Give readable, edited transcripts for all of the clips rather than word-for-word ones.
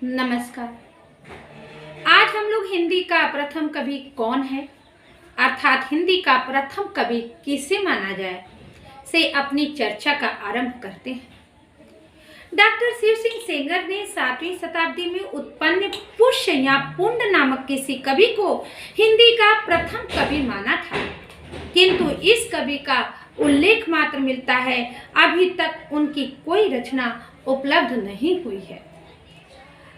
नमस्कार। आज हम लोग हिंदी का प्रथम कवि कौन है अर्थात हिंदी का प्रथम कवि किसे माना जाए से अपनी चर्चा का आरंभ करते हैं। डॉक्टर शिव सिंह सेंगर ने 7वीं शताब्दी में उत्पन्न पुष्य या पुंड नामक किसी कवि को हिंदी का प्रथम कवि माना था, किंतु इस कवि का उल्लेख मात्र मिलता है। अभी तक उनकी कोई रचना उपलब्ध नहीं हुई है।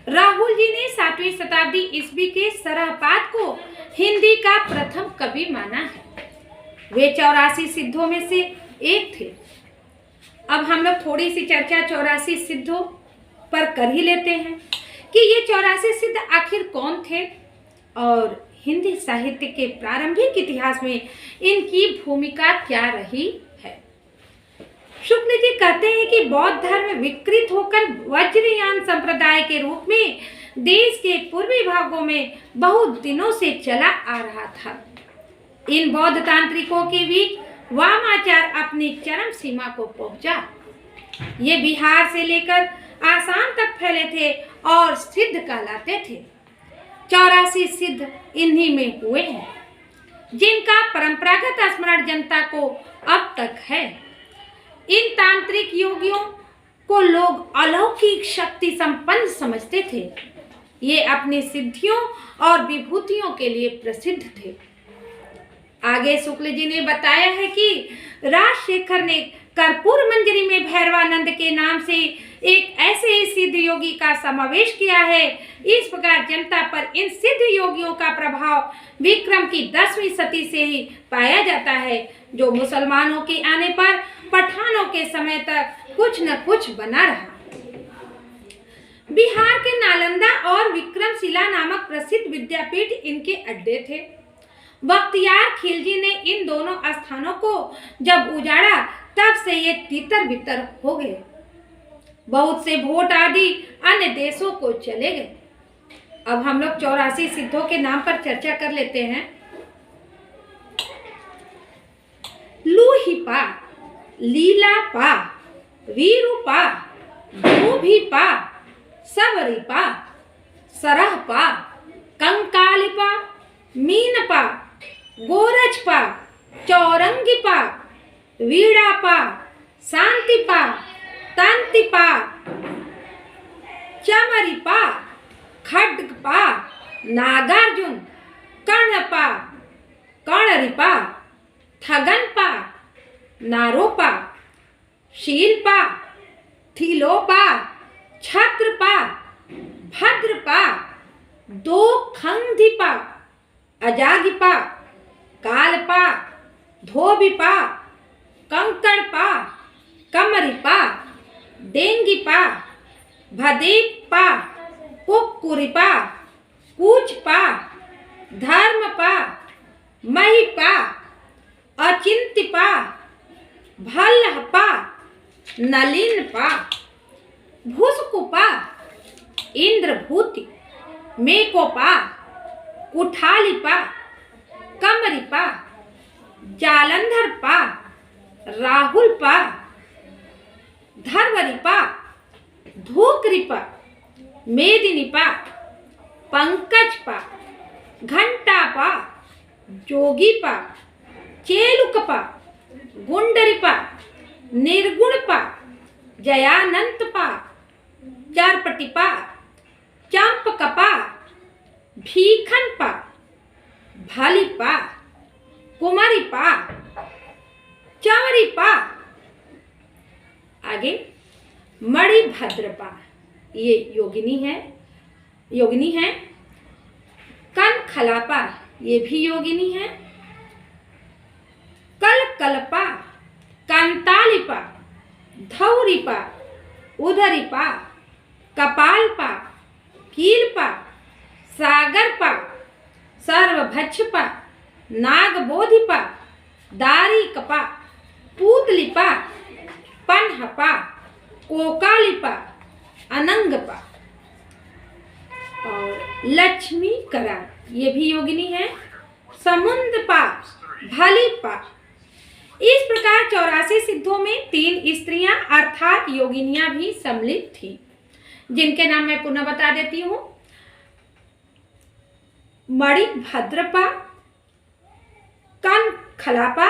राहुल जी ने 7वीं शताब्दी ईस्वी के सरहपाद को हिंदी का प्रथम कवि माना है। वे 84 सिद्धों में से एक थे। अब हम लोग थोड़ी सी चर्चा 84 सिद्धों पर कर ही लेते हैं कि ये 84 सिद्ध आखिर कौन थे और हिंदी साहित्य के प्रारंभिक इतिहास में इनकी भूमिका क्या रही है। शुक्ल जी कहते हैं कि बौद्ध धर्म विकृत होकर वज्रयान संप्रदाय के रूप में देश के पूर्वी भागों में बहुत दिनों से चला आ रहा था। इन बौद्ध तांत्रिकों के बीच वामाचार अपनी चरम सीमा को पहुंचा। ये बिहार से लेकर आसाम तक फैले थे और सिद्ध कहलाते थे। 84 सिद्ध इन्हीं में हुए हैं, जिनका परंपरागत स्मरण जनता को अब तक है। इन तांत्रिक योगियों को लोग अलौकिक शक्ति संपन्न समझते थे। ये अपनी सिद्धियों और विभूतियों के लिए प्रसिद्ध थे। आगे शुक्ल जी ने बताया है कि राजशेखर ने कर्पूर मंजरी में भैरवानंद के नाम से एक ऐसे ही सिद्ध योगी का समावेश किया है। इस प्रकार जनता पर इन सिद्ध योगियों का प्रभाव विक्रम की 10वीं सदी से ही पाया जाता है, जो मुसलमानों के आने पर पठानों के समय तक कुछ न कुछ बना रहा। बिहार के नालंदा और विक्रमशिला नामक प्रसिद्ध विद्यापीठ इनके अड्डे थे। बख्तियार खिलजी ने इन दोनों स्थानों को जब उजाड़ा तब से ये तितर बितर हो गए। बहुत से वोट आदि अन्य देशों को चले गए। अब हम लोग 84 सिद्धों के नाम पर चर्चा कर लेते हैं। लूहिपा, लीलापा, वीरूपा, धोबीपा, सबरीपा, सरहपा, कंकालिपा, मीनपा, गोरजपा, चौरंगीपा, वीड़ापा, शांतिपा, तंतिपा, चमरीपा, खड्गपा, नागार्जुन, कर्णपा, कर्णरिपा, थगनपा, नारोपा, शीलपा, थिलोपा, छत्रपा, भद्रपा, दोखंधिपा, अजागिपा, कालपा, धोबीपा, कंकड़पा, कमरिपा, डेंगीपा, भदेपा, कुक्कुरिपा, कूचपा, धर्मपा, महिपा, अचिंतिपा, भल्लहपा, नलिनपा, भुसकुपा, इंद्रभूति, मेकोपा, कुठालिपा, कमरिपा, जालंधरपा, राहुलपा, धर्वरिपा, धूकरिपा, मेदिनीपा, पंकजपा, घंटापा, जोगीपा, चेलुकपा, गुंडरिपा, निर्गुणपा, जयानंतपा, चरपटिपा, चंपकपा, भीखनपा, भालिपा, कुमारीपा, चमरीपा। आगे मणिभद्रपा, ये योगिनी है। कनखलापा, ये भी योगिनी है। कलकलपा, कंतालिपा, धौरिपा, उदरिपा, कपालपा, कीलपा, सागरपा, सर्वभक्षपा, नागबोधिपा, दारिकपा, पूतलिपा, पन्हपा, कोकालिपा, अनंगपा और लक्ष्मी करा, ये भी योगिनी है। समुंदपा, भलीपा। इस प्रकार 84 सिद्धों में 3 स्त्रियां अर्थात योगिनियां भी सम्मिलित थी। जिनके नाम मैं पुनः बता देती हूँ। मणिभद्रपा, कनखलापा,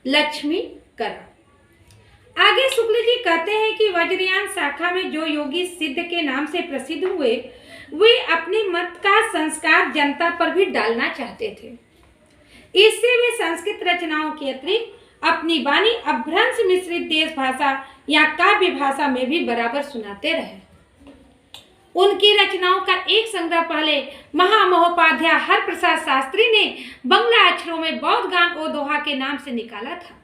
लक्ष्मी करा। आगे शुक्ल जी कहते हैं कि वज्रयान शाखा में जो योगी सिद्ध के नाम से प्रसिद्ध हुए, वे अपने मत का संस्कार जनता पर भी डालना चाहते थे। इससे वे संस्कृत रचनाओं के अतिरिक्त अपनी वाणी अपभ्रंश मिश्रित देश भाषा या काव्य भाषा में भी बराबर सुनाते रहे। उनकी रचनाओं का एक संग्रह पहले महामहोपाध्याय हरप्रसाद शास्त्री ने बंगला अक्षरों में बौद्ध गान ओ दोहा के नाम से निकाला था।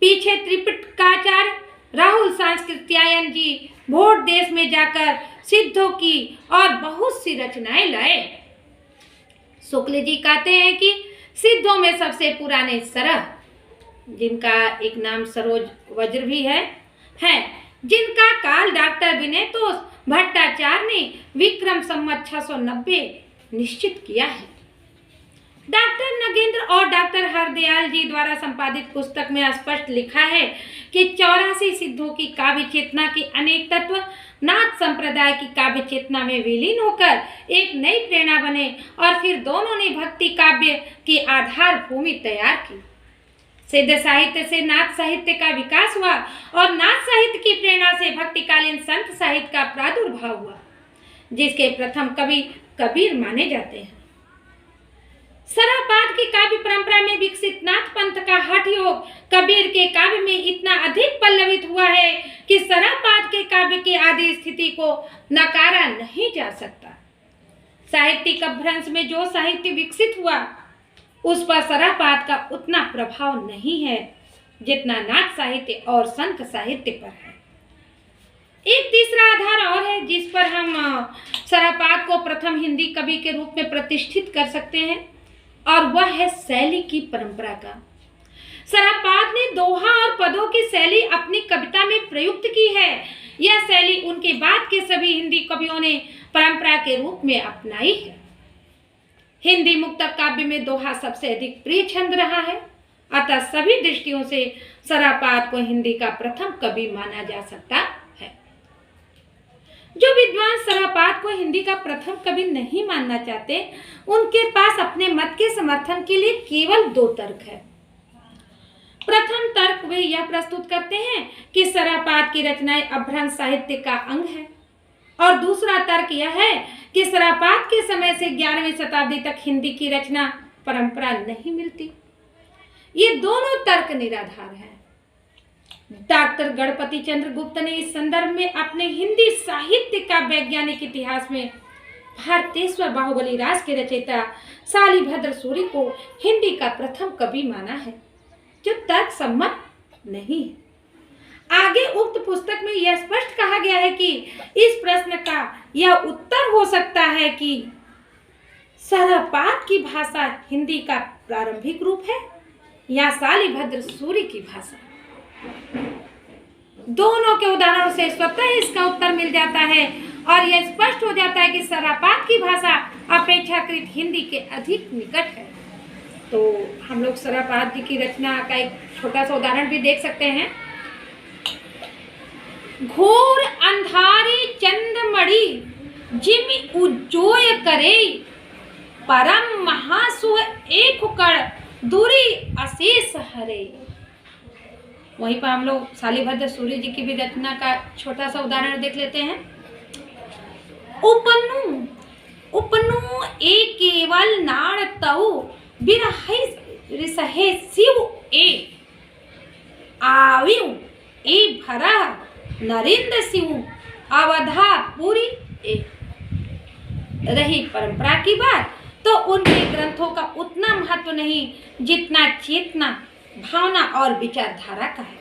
पीछे त्रिपिटकाचार्य राहुल सांस्कृत्यायन जी भोट देश में जाकर सिद्धों की और बहुत सी रचनाएं लाए। शुक्ल जी कहते हैं कि सिद्धों में सबसे पुराने सरह, जिनका एक नाम सरोज वज्र भी है, जिनका काल डॉक्टर विनयतोष भट्टाचार्य ने विक्रम संवत 690 निश्चित किया है। डॉक्टर नगेंद्र और डॉक्टर हरदयाल जी द्वारा संपादित पुस्तक में स्पष्ट लिखा है कि 84 सिद्धों की काव्य चेतना के अनेक तत्व नाथ संप्रदाय की काव्य चेतना में विलीन होकर एक नई प्रेरणा बने और फिर दोनों ने भक्ति काव्य की आधार भूमि तैयार की। सिद्ध साहित्य से नाथ साहित्य का विकास हुआ और नाथ साहित्य की प्रेरणा से भक्तिकालीन संत साहित्य का प्रादुर्भाव हुआ, जिसके प्रथम कवि कबीर माने जाते हैं। सरापाद की काव्य परंपरा में विकसित नाथ पंथ का हठ योग कबीर के काव्य में इतना अधिक पल्लवित हुआ है कि सरापाद के काव्य की आदि स्थिति को नकारा नहीं जा सकता। साहित्यिक अपभ्रंश में जो साहित्य विकसित हुआ, उस पर सरापाद का उतना प्रभाव नहीं है जितना नाथ साहित्य और संत साहित्य पर है। एक तीसरा आधार और है जिस पर हम सरापाद को प्रथम हिंदी कवि के रूप में प्रतिष्ठित कर सकते हैं, और वह है शैली की परंपरा का। सरापाद ने दोहा और पदों की शैली अपनी कविता में प्रयुक्त की है। यह शैली उनके बाद के सभी हिंदी कवियों ने परंपरा के रूप में अपनाई है। हिंदी मुक्तक काव्य में दोहा सबसे अधिक प्रिय छंद रहा है, अतः सभी दृष्टियों से सरापाद को हिंदी का प्रथम कवि माना जा सकता है। जो विद्वान सरापाद को हिंदी का प्रथम कवि नहीं मानना चाहते, उनके पास अपने मत के समर्थन के लिए केवल दो तर्क है। प्रथम तर्क वे यह प्रस्तुत करते हैं कि सरापाद की रचनाएं अपभ्रंश साहित्य का अंग है, और दूसरा तर्क यह है कि सरापाद के समय से 11वीं शताब्दी तक हिंदी की रचना परंपरा नहीं मिलती। ये दोनों तर्क निराधार हैं। डॉक्टर गणपति चंद्र गुप्त ने इस संदर्भ में अपने हिंदी साहित्य का वैज्ञानिक इतिहास में भारतेश्वर बाहुबली राज के रचयिता शालिभद्र सूरी को हिंदी का प्रथम कवि माना है, जो तर्क सम्मत नहीं है। आगे उक्त पुस्तक में यह स्पष्ट कहा गया है कि इस प्रश्न का यह उत्तर हो सकता है कि सरापाद की भाषा हिंदी का प्रारंभिक रूप है या शालिभद्र सूरी की भाषा। दोनों के उदाहरणों से स्वतः इसका उत्तर मिल जाता है और यह स्पष्ट हो जाता है कि सरापाद की भाषा अपेक्षाकृत हिंदी के अधिक निकट है। तो हम लोग सरापाद जी की रचना का एक छोटा सा उदाहरण भी देख सकते हैं। घोर अंधारी चंदमणि जिमि उज्जोय करे, परम महासुह एक कण दूरी अशेष हरे। वहीं पर हम लोग शालिभद्र सूरी जी की भी रचना का छोटा सा उदाहरण देख लेते हैं। उपनु उपनु ए केवल नाड़ तऊ बिरहे शिव ए आविउ ए भरा नरेंद्र सिंह अवधा पूरी ए। रही परंपरा की बात, तो उनके ग्रंथों का उतना महत्व नहीं जितना चेतना, भावना और विचारधारा का है,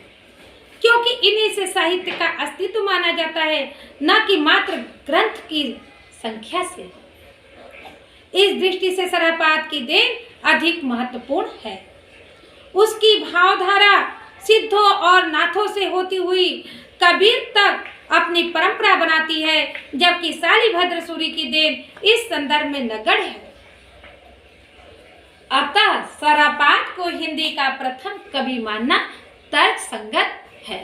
क्योंकि इन्हीं से साहित्य का अस्तित्व माना जाता है, न कि मात्र ग्रंथ की संख्या से। इस दृष्टि से सरापाद की देन अधिक महत्वपूर्ण है। उसकी भावधारा सिद्धों और नाथों से होती हुई कबीर तक अपनी परंपरा बनाती है, जबकि शालिभद्र सूरी की देन इस संदर्भ में नगण्य है। अतः सरापाद को हिंदी का प्रथम कवि मानना तर्कसंगत है।